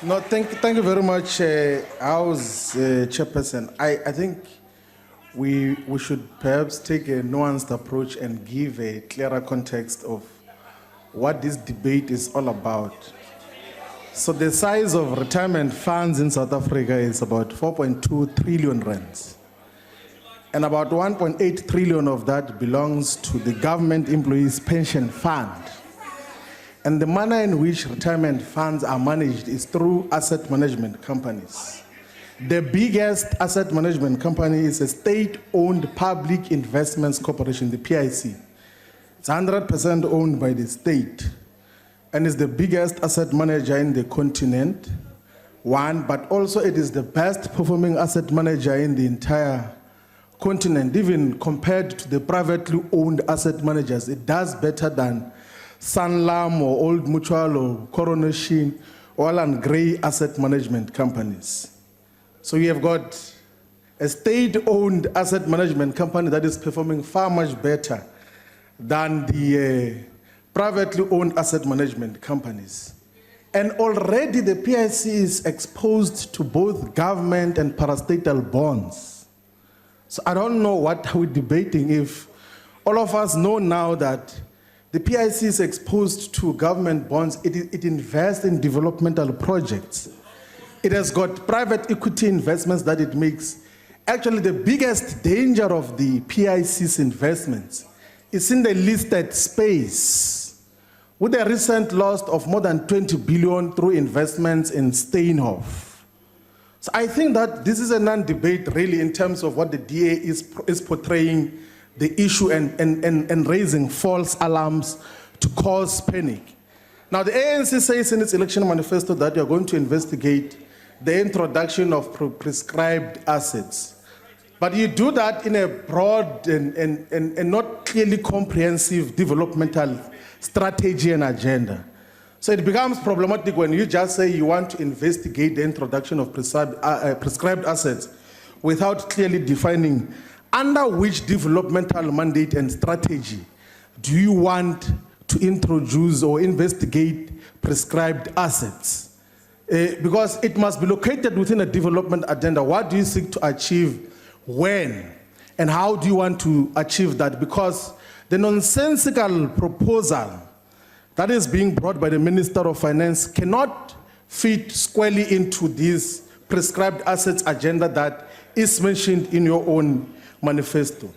No, thank you very much, House Chairperson. I think we should perhaps take a nuanced approach and give a clearer context of what this debate is all about. So the size of retirement funds in South Africa is about 4.2 trillion rands. And about 1.8 trillion of that belongs to the government employees pension fund. And the manner in which retirement funds are managed is through asset management companies. The biggest asset management company is a state-owned Public Investments Corporation, the PIC. It's 100% owned by the state and is the biggest asset manager in the continent, but also it is the best performing asset manager in the entire continent, even compared to the privately owned asset managers. It does better than Sanlam or Old Mutual or Coronation, Oil and Grey asset management companies. So you have got a state-owned asset management company that is performing far much better than the privately owned asset management companies. And already the PIC is exposed to both government and parastatal bonds. So I don't know what we're debating if all of us know now that the PIC is exposed to government bonds. It invests in developmental projects. It has got private equity investments that it makes. Actually, the biggest danger of the PIC's investments is in the listed space, with a recent loss of more than 20 billion through investments in Steinhoff. So I think that this is a non-debate really in terms of what the DA is portraying the issue and raising false alarms to cause panic. Now the ANC says in its election manifesto that you're going to investigate the introduction of prescribed assets. But you do that in a broad and not clearly comprehensive developmental strategy and agenda. So it becomes problematic when you just say you want to investigate the introduction of prescribed assets without clearly defining under which developmental mandate and strategy do you want to introduce or investigate prescribed assets? Because it must be located within a development agenda. What do you seek to achieve, when, and how do you want to achieve that? Because the nonsensical proposal that is being brought by the Minister of Finance cannot fit squarely into this prescribed assets agenda that is mentioned in your own manifesto.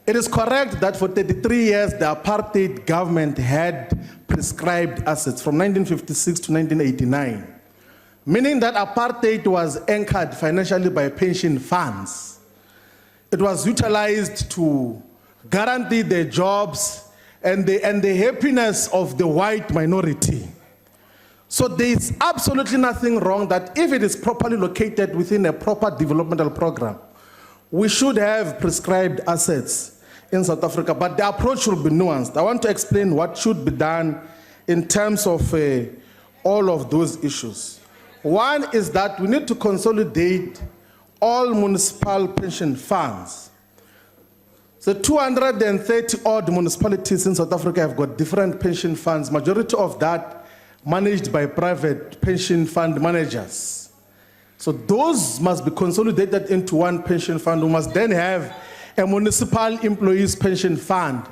It is correct that for 33 years the apartheid government had prescribed assets from 1956 to 1989, meaning that apartheid was anchored financially by pension funds. It was utilized to guarantee the jobs and the happiness of the white minority. So there is absolutely nothing wrong that if it is properly located within a proper developmental program, we should have prescribed assets in South Africa, but the approach will be nuanced. I want to explain what should be done in terms of all of those issues. One is that we need to consolidate all municipal pension funds. So 230 odd municipalities in South Africa have got different pension funds, majority of that managed by private pension fund managers. So those must be consolidated into one pension fund. We must then have a municipal employees pension fund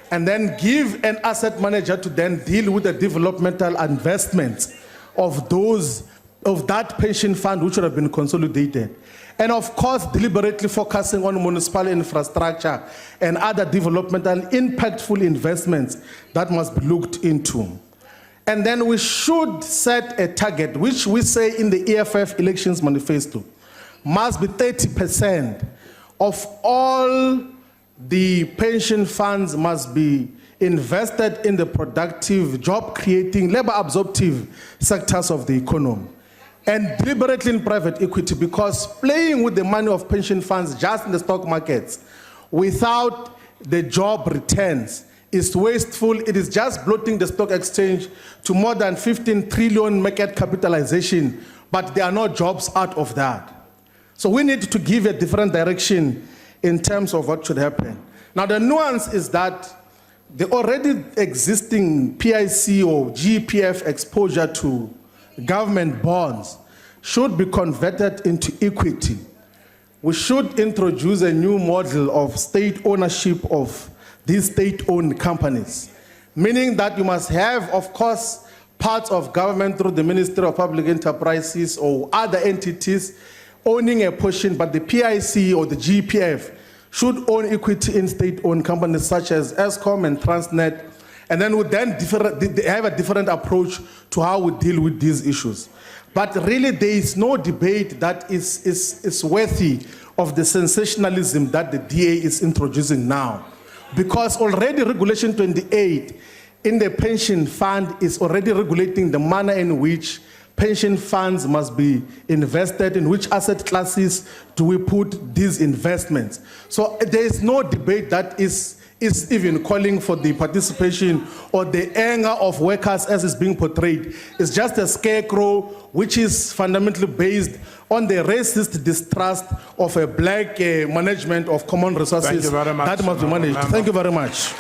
and then give an asset manager to then deal with the developmental investments of that pension fund which would have been consolidated. And of course, deliberately focusing on municipal infrastructure and other developmental impactful investments that must be looked into. And then we should set a target, which we say in the EFF elections manifesto, must be 30% of all the pension funds must be invested in the productive, job-creating, labor-absorptive sectors of the economy. And deliberately in private equity, because playing with the money of pension funds just in the stock markets without the job returns is wasteful. It is just bloating the stock exchange to more than 15 trillion market capitalization, but there are no jobs out of that. So we need to give a different direction in terms of what should happen. Now the nuance is that the already existing PIC or GPF exposure to government bonds should be converted into equity. We should introduce a new model of state ownership of these state-owned companies, meaning that you must have, of course, parts of government through the Ministry of Public Enterprises or other entities owning a portion, but the PIC or the GPF should own equity in state-owned companies such as ESCOM and Transnet, and then would then have a different approach to how we deal with these issues. But really, there is no debate that is worthy of the sensationalism that the DA is introducing now, because already Regulation 28 in the pension fund is already regulating the manner in which pension funds must be invested, in which asset classes do we put these investments. So there is no debate that is even calling for the participation or the anger of workers as is being portrayed. It's just a scarecrow which is fundamentally based on the racist distrust of a black management of common resources. Thank you very much. That must be managed. Thank you very much.